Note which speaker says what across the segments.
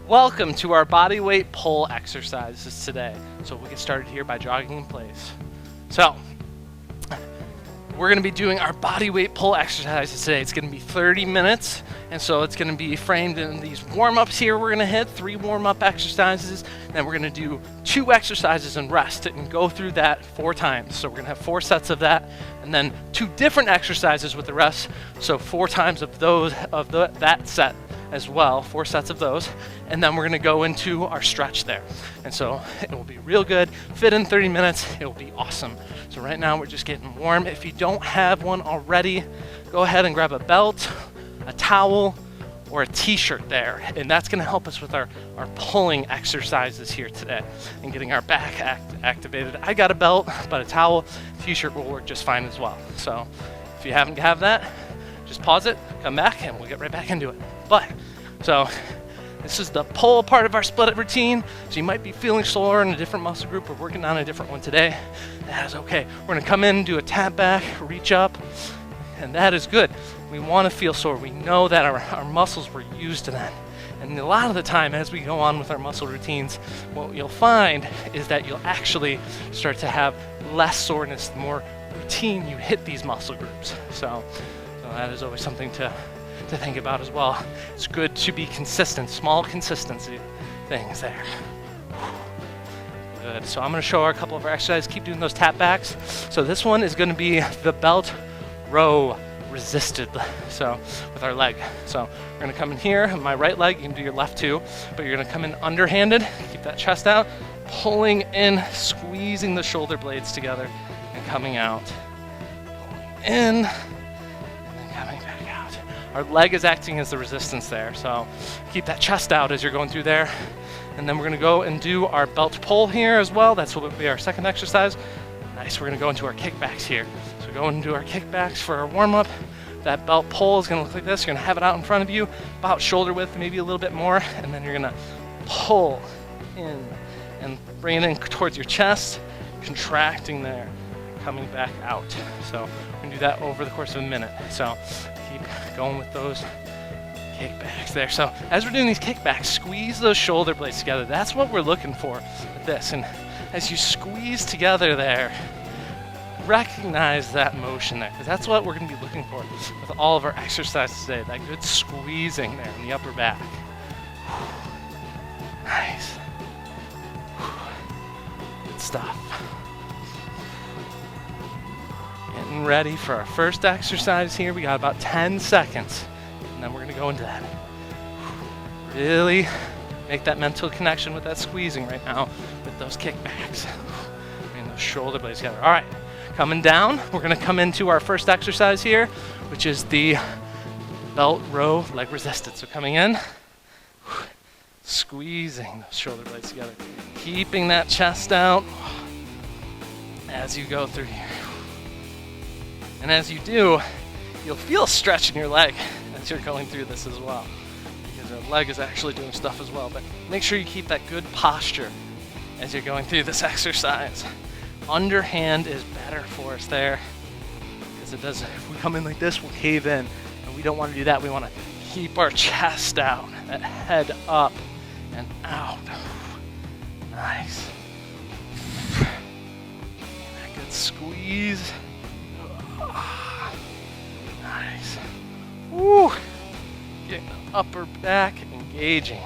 Speaker 1: Welcome to our bodyweight pull exercises today. So we'll get started here by jogging in place. So we're going to be doing our bodyweight pull exercises today. It's going to be 30 minutes, and so it's going to be framed in these warm-ups here. We're going to hit 3 warm-up exercises, then we're going to do 2 exercises and rest and go through that 4 times. So we're going to have 4 sets of that, and then 2 different exercises with the rest. So 4 times of those that set as well, 4 sets of those, and then we're going to go into our stretch there. And so it will be real good, fit in 30 minutes, it will be awesome. So right now we're just getting warm. If you don't have one already, go ahead and grab a belt, a towel, or a t-shirt there, and that's going to help us with our pulling exercises here today and getting our back activated. I got a belt, but a towel, t-shirt will work just fine as well. So if you haven't have that, just pause it, come back, and we'll get right back into it. So this is the pull part of our split routine. So you might be feeling sore in a different muscle group or working on a different one today. That is okay. We're gonna come in, do a tap back, reach up, and that is good. We wanna feel sore. We know that our muscles were used to that. And a lot of the time as we go on with our muscle routines, what you'll find is that you'll actually start to have less soreness the more routine you hit these muscle groups. So that is always something to think about as well. It's good to be consistent, small consistency things there. Good. So I'm going to show a couple of our exercises. Keep doing those tap backs. So this one is going to be the belt row resisted, so with our leg. So we're going to come in here, my right leg, you can do your left too, but you're going to come in underhanded, keep that chest out, pulling in, squeezing the shoulder blades together, and coming out. Pulling in, coming back out. Our leg is acting as the resistance there, so keep that chest out as you're going through there. And then we're gonna go and do our belt pull here as well. That's what will be our second exercise. Nice, we're gonna go into our kickbacks here. So go and do our kickbacks for our warm up. That belt pull is gonna look like this. You're gonna have it out in front of you, about shoulder width, maybe a little bit more, and then you're gonna pull in and bring it in towards your chest, contracting there, coming back out. So we're gonna do that over the course of a minute. So keep going with those kickbacks there. So as we're doing these kickbacks, squeeze those shoulder blades together. That's what we're looking for with this. And as you squeeze together there, recognize that motion there, because that's what we're going to be looking for with all of our exercises today, that good squeezing there in the upper back. Nice. Good stuff. Getting ready for our first exercise here. We got about 10 seconds, and then we're going to go into that. Really make that mental connection with that squeezing right now with those kickbacks. Bring those shoulder blades together. All right, coming down, we're going to come into our first exercise here, which is the belt row leg resisted. So coming in, squeezing those shoulder blades together, keeping that chest out as you go through here. And as you do, you'll feel a stretch in your leg as you're going through this as well, because your leg is actually doing stuff as well. But make sure you keep that good posture as you're going through this exercise. Underhand is better for us there, because it does, if we come in like this, we'll cave in, and we don't want to do that. We want to keep our chest out, that head up and out. Nice. That good squeeze. Nice. Woo. Getting the upper back engaging.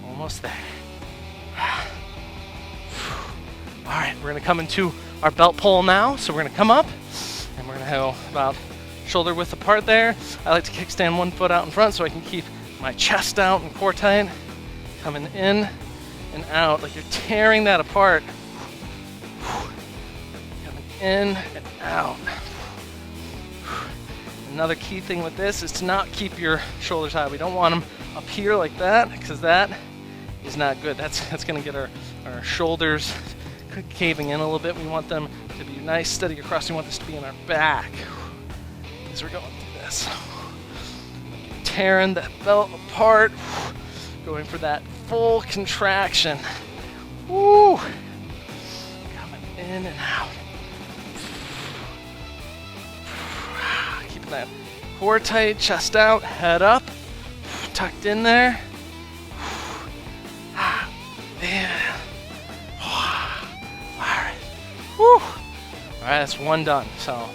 Speaker 1: Almost there. All right, we're gonna come into our belt pull now. So we're gonna come up and we're gonna have about shoulder width apart there. I like to kickstand one foot out in front so I can keep my chest out and core tight. Coming in and out like you're tearing that apart. Coming in and out. Another key thing with this is to not keep your shoulders high. We don't want them up here like that, because that is not good. That's going to get our shoulders caving in a little bit. We want them to be nice, steady across. We want this to be in our back as we're going through this. Tearing that belt apart, going for that full contraction. Woo! Coming in and out. Keeping that core tight, chest out, head up, tucked in there. Yeah. Alright. Woo. Alright, that's one done. So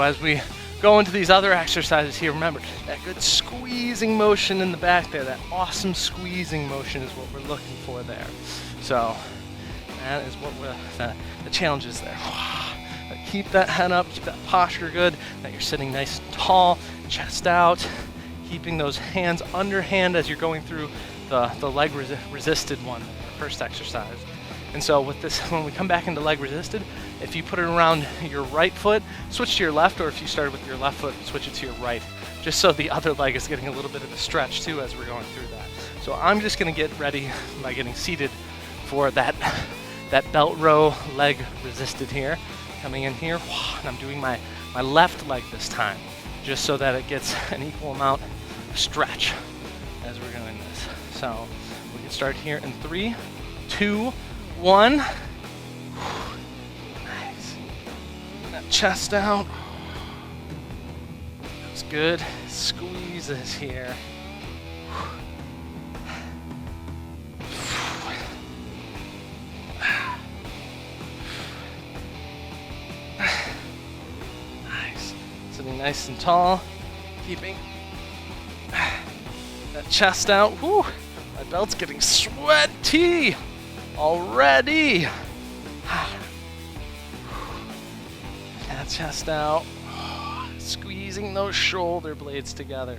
Speaker 1: as we go into these other exercises here, remember that good squeezing motion in the back there, that awesome squeezing motion is what we're looking for there. So that is what the challenge is there. Keep that head up, keep that posture good, that you're sitting nice and tall, chest out, keeping those hands underhand as you're going through the leg resisted one, the first exercise. And so with this, when we come back into leg resisted, if you put it around your right foot, switch to your left, or if you started with your left foot, switch it to your right, just so the other leg is getting a little bit of a stretch too as we're going through that. So I'm just gonna get ready by getting seated for that belt row leg resisted here. Coming in here, and I'm doing my left leg this time, just so that it gets an equal amount of stretch as we're doing this. So we can start here in 3, 2, 1. Nice. That chest out. That's good. Squeezes here. Nice. Sitting nice and tall. Keeping that chest out. Whew. My belt's getting sweaty already. That chest out. Squeezing those shoulder blades together.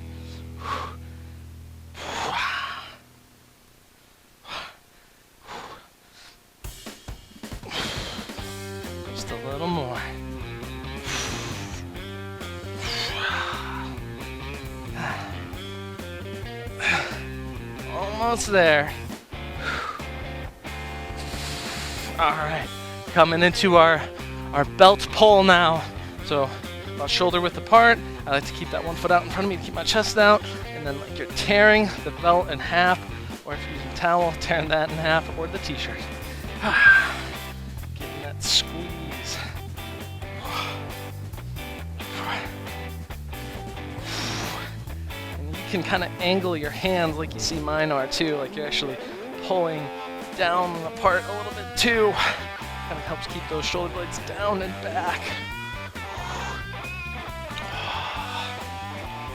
Speaker 1: Just a little more. Almost there. All right, coming into our belt pull now. So about shoulder width apart. I like to keep that one foot out in front of me to keep my chest out, and then like you're tearing the belt in half, or if you're using a towel, tearing that in half, or the t-shirt. Getting that squeeze. And you can kind of angle your hands like you see mine are too, like you're actually pulling down and apart a little bit too. Kind of helps keep those shoulder blades down and back.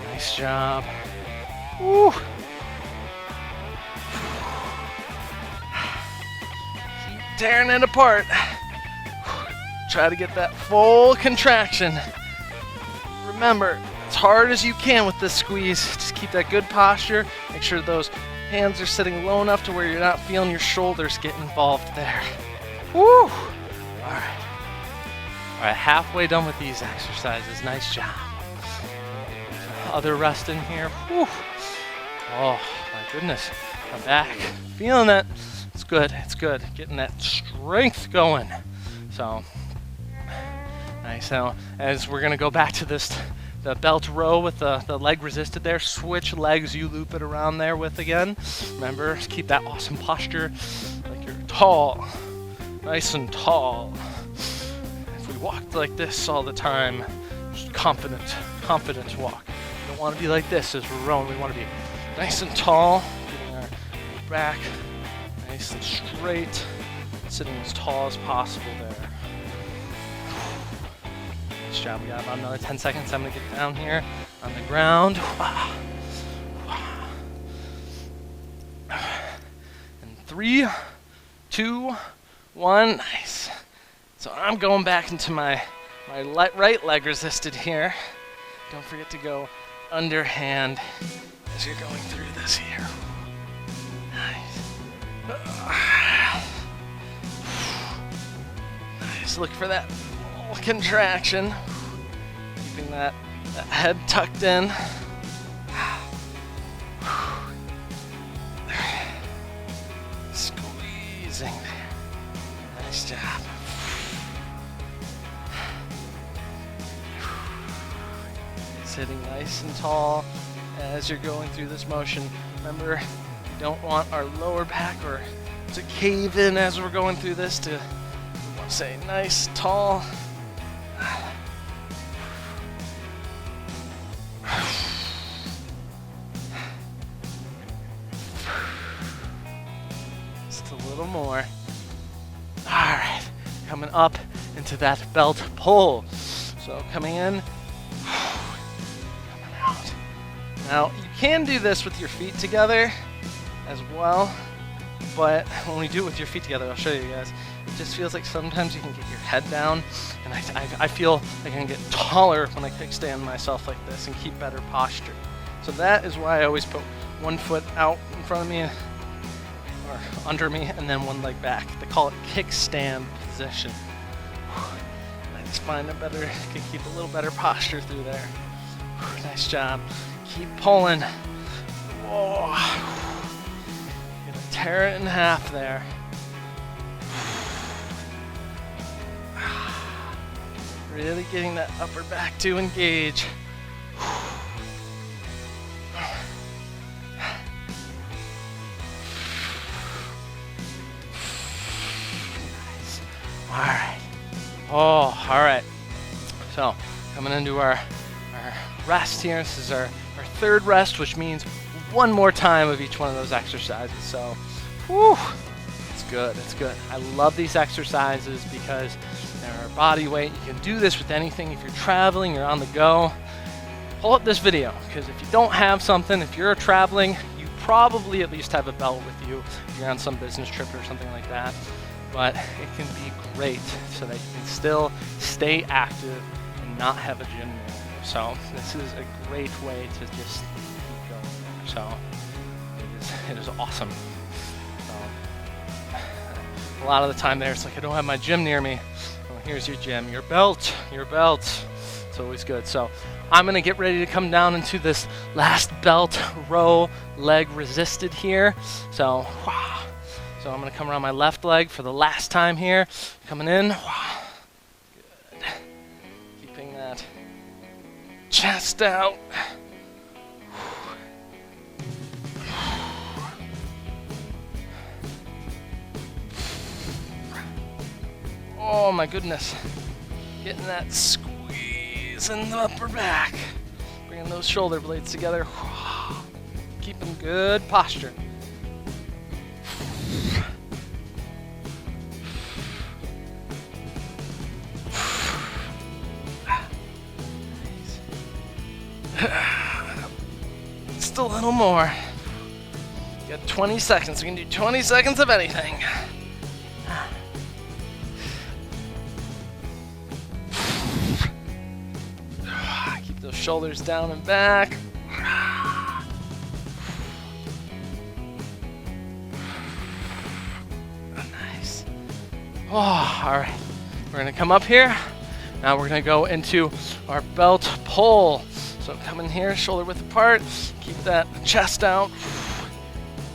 Speaker 1: Nice job. Woo. Keep tearing it apart. Try to get that full contraction. Remember, as hard as you can with this squeeze, just keep that good posture. Make sure those hands are sitting low enough to where you're not feeling your shoulders get involved there. Woo! All right. All right, halfway done with these exercises. Nice job. Other rest in here. Whew. Oh, my goodness. I'm back. Feeling it. It's good. It's good. Getting that strength going. So, nice. Now, as we're going to go back to this, the belt row with the leg resisted there, switch legs you loop it around there with again. Remember, keep that awesome posture like you're tall. Nice and tall. If we walked like this all the time, just confident walk. We don't want to be like this as we're rowing. We want to be nice and tall, getting our back nice and straight, sitting as tall as possible there. Nice job. We got about another 10 seconds. I'm going to get down here on the ground. And 3, 2, 1. Nice. So I'm going back into my right leg resisted here. Don't forget to go underhand as you're going through this here. Nice. Nice. Look for that full contraction. Keeping that head tucked in. Squeezing there. Nice job. Sitting nice and tall as you're going through this motion. Remember, we don't want our lower back or to cave in as we're going through this. We want to stay nice, tall. Just a little more. All right, coming up into that belt pull. So coming in, coming out. Now, you can do this with your feet together as well, but when we do it with your feet together, I'll show you guys, it just feels like sometimes you can get your head down, and I feel like I can get taller when I kickstand myself like this and keep better posture. So that is why I always put one foot out in front of me or under me and then one leg back. They call it kickstand position. I just find it better, can keep a little better posture through there. Nice job. Keep pulling. Whoa. You're gonna tear it in half there. Really getting that upper back to engage. All right. Oh, all right. So coming into our rest here. This is our third rest, which means one more time of each one of those exercises. So, whew, it's good. It's good. I love these exercises because they're body weight. You can do this with anything. If you're traveling, you're on the go, pull up this video, because if you don't have something, if you're traveling, you probably at least have a belt with you if you're on some business trip or something like that. But it can be great so that you can still stay active and not have a gym near you. So this is a great way to just keep going. So it is awesome. So a lot of the time there, it's like, I don't have my gym near me. Well, here's your gym, your belt. It's always good. So I'm gonna get ready to come down into this last belt row leg resisted here. So I'm gonna come around my left leg for the last time here. Coming in. Good. Keeping that chest out. Oh my goodness. Getting that squeeze in the upper back. Bringing those shoulder blades together. Keeping good posture. Just a little more. You got 20 seconds. We can do 20 seconds of anything. Keep those shoulders down and back. Nice. Oh, all right. We're gonna come up here. Now we're gonna go into our belt pull. So come in here, shoulder width apart, keep that chest out,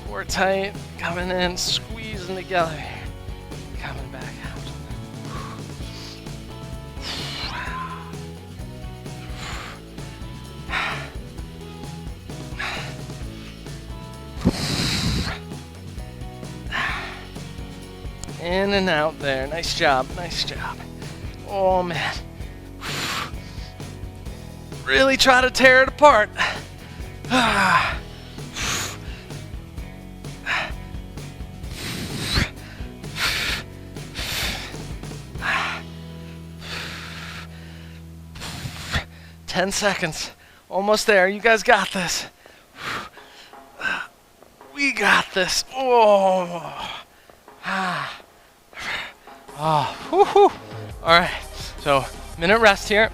Speaker 1: core tight, coming in, squeezing together, coming back out. 'In and out there, nice job, nice job. Oh man. Really try to tear it apart. 10 seconds. Almost there. You guys got this. We got this. Oh. All right. So, minute rest here.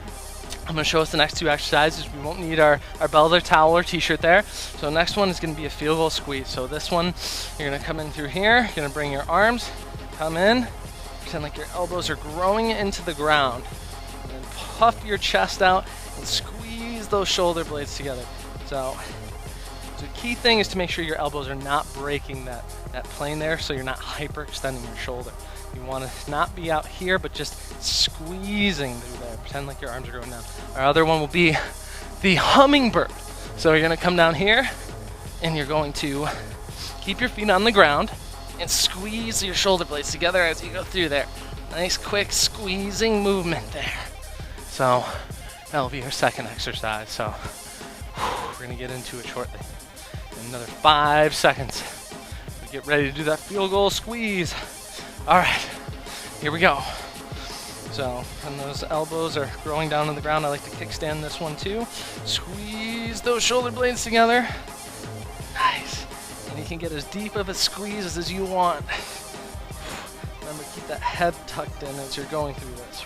Speaker 1: I'm going to show us the next two exercises. We won't need our belt or towel or t-shirt there. So next one is going to be a field goal squeeze. So this one, you're going to come in through here. You're going to bring your arms, come in, pretend like your elbows are growing into the ground. And then puff your chest out and squeeze those shoulder blades together. So the key thing is to make sure your elbows are not breaking that plane there, so you're not hyperextending your shoulder. You want to not be out here, but just squeezing through there. Pretend like your arms are going down. Our other one will be the hummingbird. So you're going to come down here, and you're going to keep your feet on the ground and squeeze your shoulder blades together as you go through there. Nice, quick squeezing movement there. So that'll be our second exercise. So we're going to get into it shortly. In another 5 seconds. We get ready to do that field goal squeeze. All right, here we go. So when those elbows are growing down on the ground, I like to kickstand this one too. Squeeze those shoulder blades together. Nice. And you can get as deep of a squeeze as you want. Remember, keep that head tucked in as you're going through this.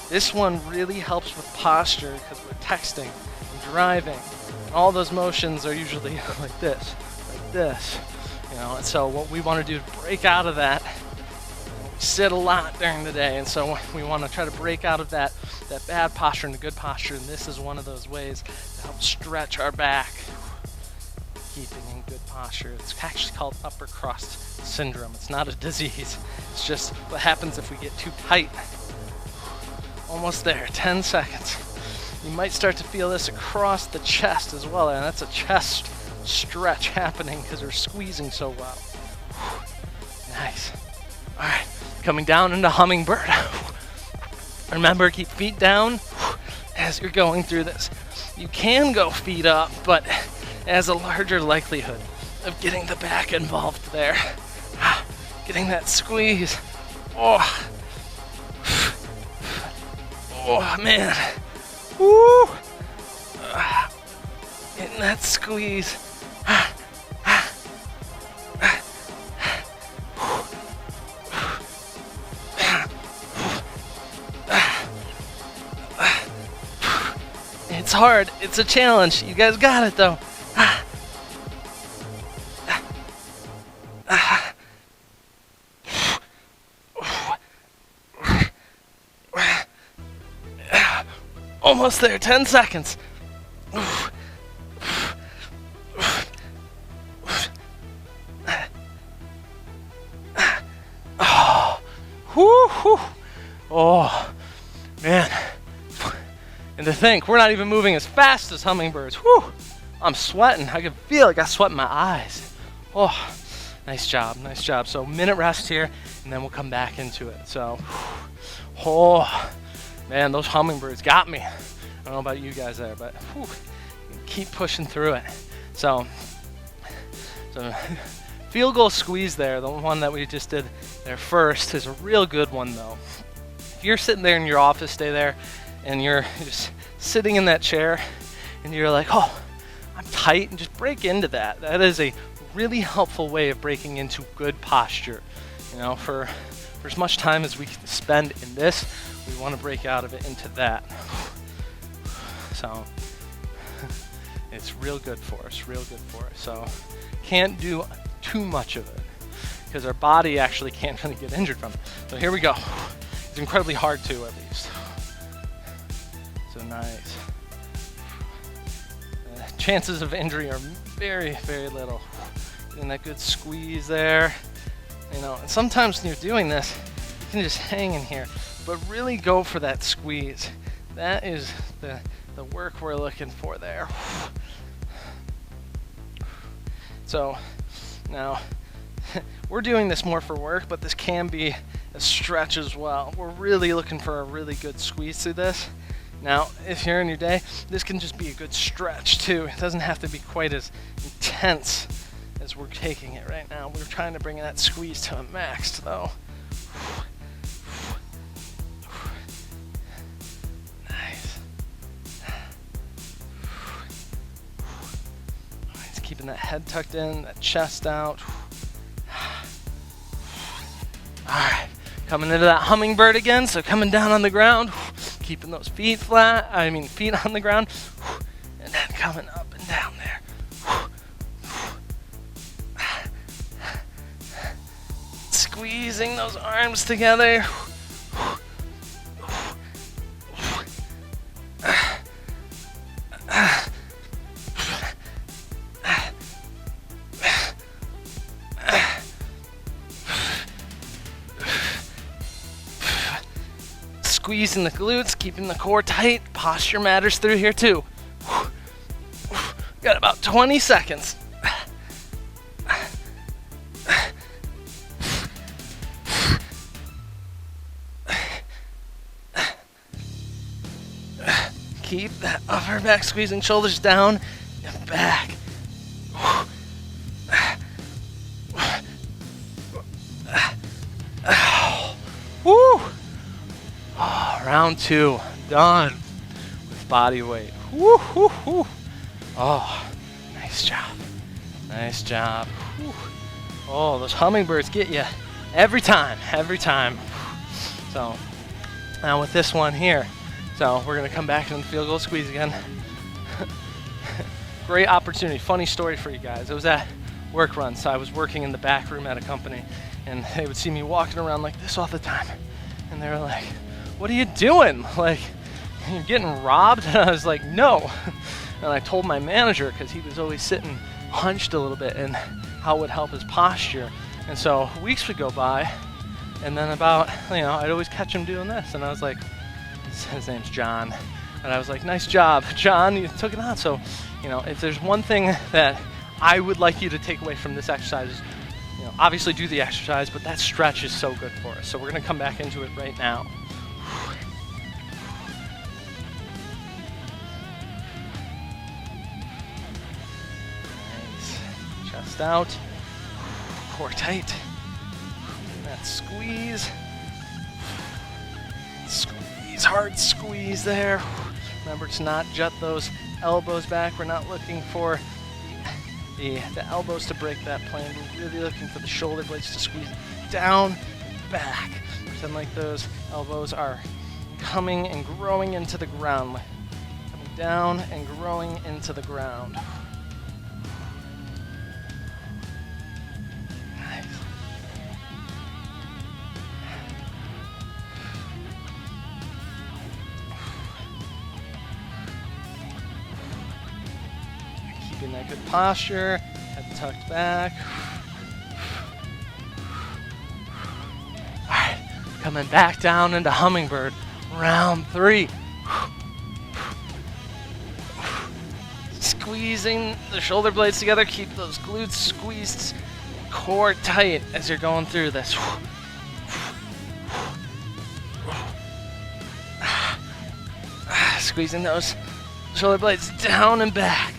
Speaker 1: This one really helps with posture because we're texting and driving. And all those motions are usually like this, you know. And so what we want to do is break out of that. We sit a lot during the day, and so we want to try to break out of that bad posture into good posture. And this is one of those ways to help stretch our back, keeping in good posture. It's actually called upper crust syndrome. It's not a disease. It's just what happens if we get too tight. Almost there, 10 seconds. You might start to feel this across the chest as well, and that's a chest stretch happening because we're squeezing so well. Nice. All right, coming down into hummingbird. Remember, keep feet down as you're going through this. You can go feet up, but it has a larger likelihood of getting the back involved there. Getting that squeeze. Oh man, woo! Getting that squeeze. It's hard, it's a challenge. You guys got it though. Almost there, 10 seconds. Oh, whoo. Oh, man. And to think, we're not even moving as fast as hummingbirds. Whew. I'm sweating. I can feel it. I got sweat in my eyes. Oh, nice job, nice job. So minute rest here, and then we'll come back into it. So, oh. Man, those hummingbirds got me. I don't know about you guys there, but whew, keep pushing through it. So field goal squeeze there, the one that we just did there first, is a real good one though. If you're sitting there in your office, stay there, and you're just sitting in that chair, and you're like, oh, I'm tight, and just break into that. That is a really helpful way of breaking into good posture. You know, for as much time as we can spend in this, we want to break out of it into that. So it's real good for us, So can't do too much of it because our body actually can't really get injured from it. So here we go. It's incredibly hard to, at least. So nice. Chances of injury are very, very little. Getting that good squeeze there. You know, and sometimes when you're doing this, you can just hang in here, but really go for that squeeze. That is the work we're looking for there. So now we're doing this more for work, but this can be a stretch as well. We're really looking for a really good squeeze through this. Now, if you're in your day, this can just be a good stretch too. It doesn't have to be quite as intense as we're taking it right now. We're trying to bring that squeeze to a max though. Nice. It's keeping that head tucked in, that chest out. Alright, coming into that hummingbird again, so coming down on the ground, keeping those feet on the ground, and then coming up and down there. Squeezing those arms together. Squeezing the glutes, keeping the core tight. Posture matters through here too. Got about 20 seconds. Keep that upper back squeezing, shoulders down and back. round 2, done with body weight. Woo, woo, woo. Oh, nice job. Nice job. Whew. Oh, those hummingbirds get you every time, every time. So now with this one here, so we're gonna come back in the field goal squeeze again. Great opportunity. Funny story for you guys. It was at work run, so I was working in the back room at a company, and they would see me walking around like this all the time, and they were like, "What are you doing? Like, you're getting robbed?" And I was like, "No." And I told my manager, because he was always sitting hunched a little bit, and how it would help his posture. And so weeks would go by, and then about, I'd always catch him doing this, and I was like, his name's John, and I was like, "Nice job, John, you took it on." So, if there's one thing that I would like you to take away from this exercise is, obviously do the exercise, but that stretch is so good for us. So we're gonna come back into it right now. Nice. Chest out, core tight. That squeeze. Squeeze, hard squeeze there. Remember to not jut those elbows back. We're not looking for the elbows to break that plane. We're really looking for the shoulder blades to squeeze down, back. Pretend like those elbows are coming and growing into the ground. Coming down and growing into the ground. Nice. Keeping that good posture, head tucked back. All right, coming back down into hummingbird, round 3. Squeezing the shoulder blades together, keep those glutes squeezed, core tight as you're going through this. Squeezing those shoulder blades down and back.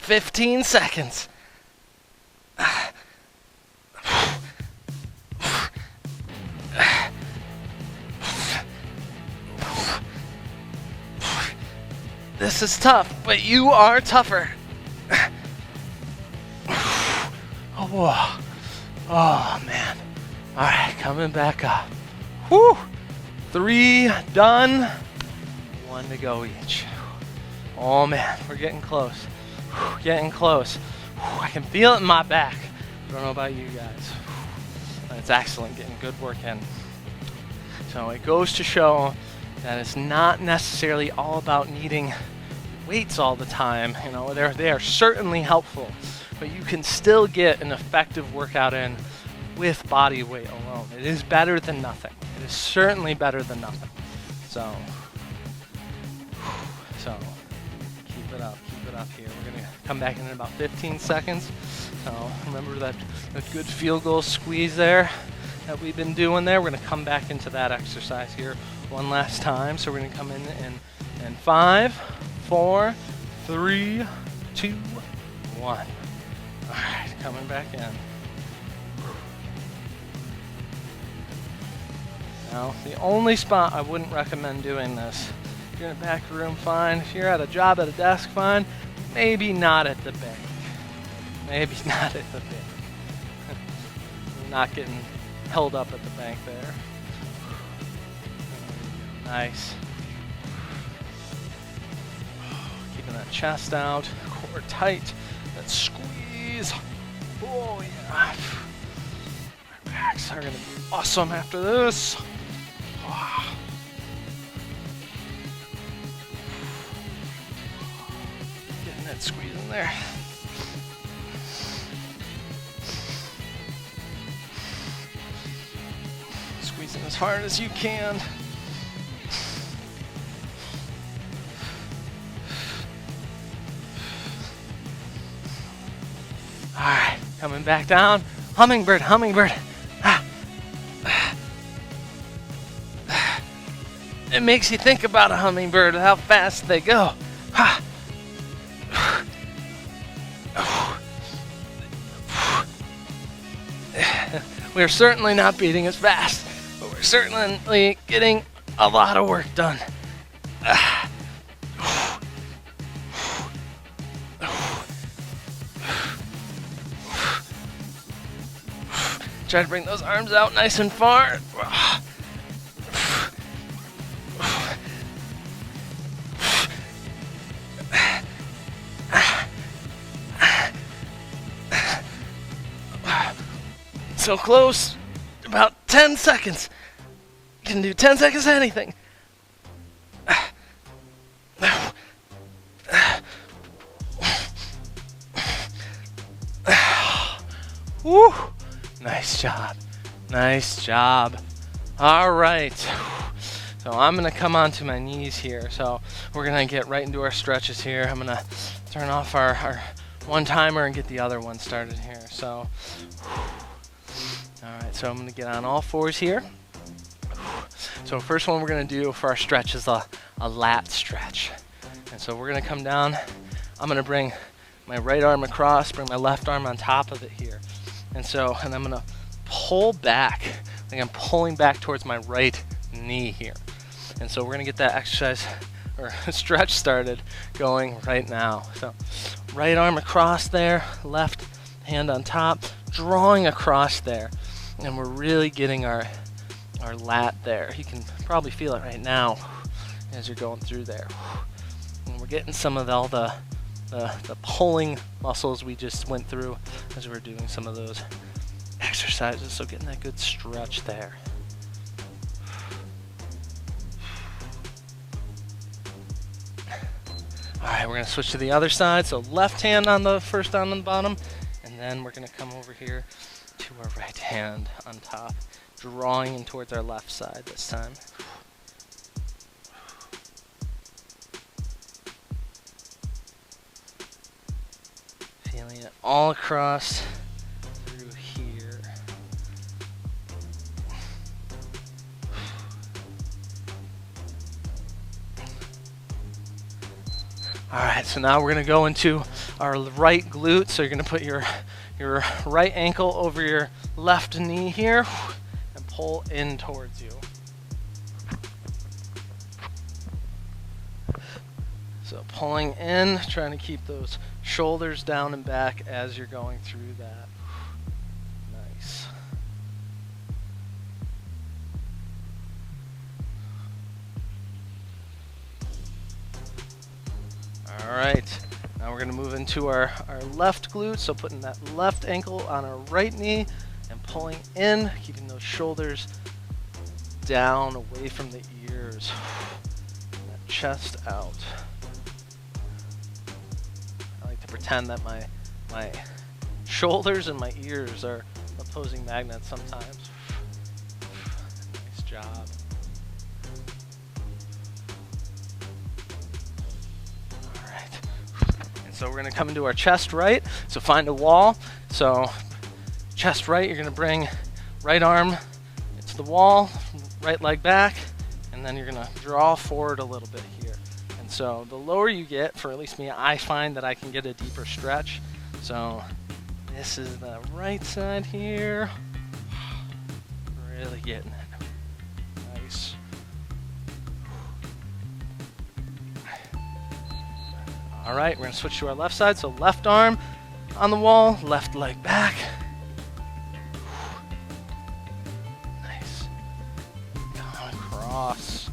Speaker 1: 15 seconds. This is tough, but you are tougher. Oh man. All right, coming back up. Whew. 3 done. 1 to go each. Oh man, we're getting close. Getting close. I can feel it in my back. I don't know about you guys. It's excellent, getting good work in. So it goes to show that it's not necessarily all about needing weights all the time. They are certainly helpful, but you can still get an effective workout in with body weight alone. It is better than nothing. It is certainly better than nothing. So keep it up here. We're gonna come back in about 15 seconds. So remember that good field goal squeeze there that we've been doing there. We're gonna come back into that exercise here one last time. So we're gonna come in 5, 4, 3, 2, 1. All right, coming back in. Now, the only spot I wouldn't recommend doing this, if you're in a back room, fine. If you're at a job at a desk, fine. Maybe not at the bank. Maybe not at the bank. You're not getting held up at the bank there. Nice. Keeping that chest out, core tight, that squeeze. Oh yeah. Our backs are gonna be awesome after this. Wow. Getting that squeeze in there. Squeezing as hard as you can. Alright, coming back down. Hummingbird, hummingbird. makes you think about a hummingbird, how fast they go. We're certainly not beating as fast, but we're certainly getting a lot of work done. Try to bring those arms out nice and far. So close. About 10 seconds. You can do 10 seconds of anything. Woo! Nice job. Nice job. All right. So I'm going to come onto my knees here. So we're going to get right into our stretches here. I'm going to turn off our one timer and get the other one started here. So, all right. So I'm going to get on all fours here. So first one we're going to do for our stretch is a lat stretch. And so we're going to come down. I'm going to bring my right arm across, bring my left arm on top of it here. And I'm going to pull back. Like I'm pulling back towards my right knee here. And so we're going to get that exercise or stretch started going right now. So right arm across there, left hand on top, drawing across there. And we're really getting our lat there. You can probably feel it right now as you're going through there. And we're getting some of all the pulling muscles we just went through as we're doing some of those exercises. So getting that good stretch there. All right, we're going to switch to the other side. So left hand on the first on the bottom, and then we're going to come over here to our right hand on top, drawing in towards our left side this time. Feeling it all across through here. All right, so now we're going to go into our right glute. So you're going to put your right ankle over your left knee here and pull in towards you. So pulling in, trying to keep those shoulders down and back as you're going through that. Nice. All right, now we're going to move into our left glute. So putting that left ankle on our right knee and pulling in, keeping those shoulders down away from the ears. That chest out. Pretend that my shoulders and my ears are opposing magnets sometimes. Nice job. All right. And so we're going to come into our chest right. So find a wall. So chest right, you're going to bring right arm into the wall, right leg back, and then you're going to draw forward a little bit here. So the lower you get, for at least me, I find that I can get a deeper stretch. So this is the right side here. Really getting it. Nice. All right, we're going to switch to our left side. So left arm on the wall, left leg back. Nice. Come across.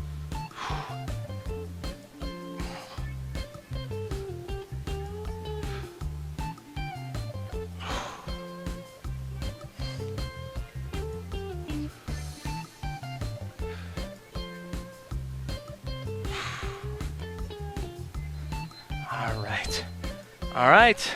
Speaker 1: All right,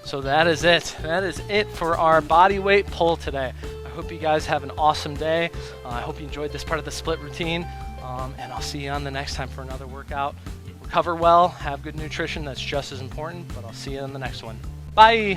Speaker 1: so that is it. That is it for our body weight pull today. I hope you guys have an awesome day. I hope you enjoyed this part of the split routine, and I'll see you on the next time for another workout. Recover well, have good nutrition. That's just as important, but I'll see you in the next one. Bye.